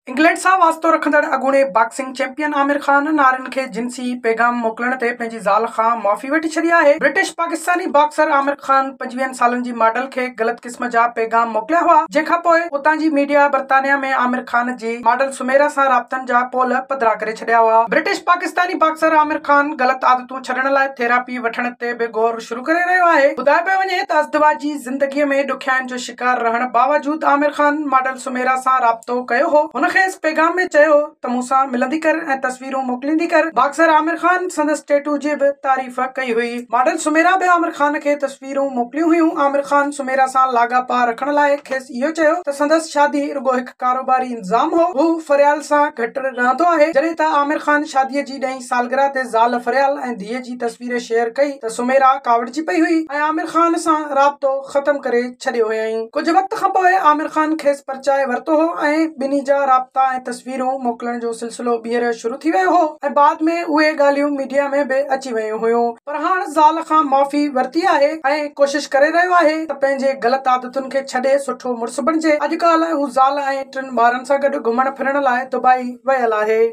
England सां वास्तो रखंदड़ अॻूणे बॉक्सिंग चैंपियन आमिर खान नारिन खे जिन्सी पैगाम मोकिलण ते पंहिंजी ज़ाल खां माफ़ी वठी छॾी आहे। ब्रिटिश पाकिस्तानी बॉक्सर आमिर खान 25 सालनि जी मॉडल खे ग़लत क़िस्म जा पैगाम मोकिलिया हुआ, जंहिंखां पोइ उतां जी मीडिया बर्तानिया में आमिर खान जी मॉडल सुमेरा सां राब्तनि जा पोल पधिरा करे छॾिया हुआ। ब्रिटिश पाकिस्तानी बॉक्सर आमिर खान ग़लत आदतूं छॾण लाइ थेरापी वठण ते बि गौर शुरू करे रहियो आहे। ॿुधायो पियो वञे त अज़दवाजी ज़िंदगीअ में ॾुखियाईनि जो शिकार रहण बावजूद आमिर खान मॉडल सुमेरा सां राब्तो कयो हो। हुन इस पैगाम में चयो त मूंसां मिलंदी कर ऐं तस्वीरूं मोकिलींदी कर। बॉक्सर आमिर खान संदसि टेटू जी बि तारीफ़ कई हुई। मॉडल सुमेरा बि आमिर खान खे तस्वीरूं मोकिलियूं हुयूं। आमिर खान सुमेरा सां लाॻापा रखण लाइ खेसि इहो चयो त संदसि शादी रुगो हिकु कारोबारी इंतज़ाम हो। हू फरियाल सां घटि रहंदो आहे। जॾहिं त आमिर खान शादीअ जी 10हीं सालगिरह ते ज़ाल फरियाल ऐं धीअ जी तस्वीर शेयर कई त सुमेरा कावड़जी पई हुई ऐं आमिर खान सां राब्तो ख़तम करे छॾियो हुयईं। कुझु वक़्त खां पोइ आमिर खान खेसि परचाए वरितो हो ऐं ॿिन्ही जा राब्ता ऐं तस्वीरूं मोकिलण जो सिलसिलो ॿीहर शुरू थी वियो हो ऐं बाद में उहे ॻाल्हियूं मीडिया में बि अची वियूं हुयूं। पर हाणे ज़ाल खां माफ़ी वरिती आहे ऐं कोशिश करे रहियो आहे त पंहिंजे ग़लत आदतुनि खे छॾे सुठो मुड़ुसु बणिजे। अॼुकल्ह हू ज़ाल ऐं 3 ॿारनि सां गॾु घुमण फिरण लाइ दुबई वियल आहे।